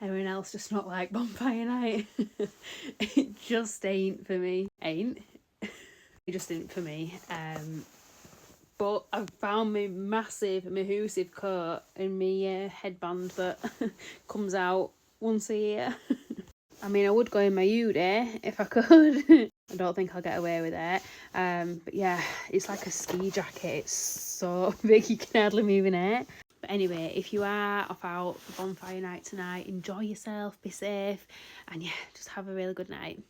anyone else just not like bonfire night. It just ain't for me. It just ain't for me. But I've found my massive Mahoosive coat and my headband that comes out once a year. I mean, I would go in my hoodie if I could. I don't think I'll get away with it. But yeah, it's like a ski jacket. It's so big you can hardly move in it. But anyway, if you are off out for bonfire night tonight, enjoy yourself, be safe, and yeah, just have a really good night.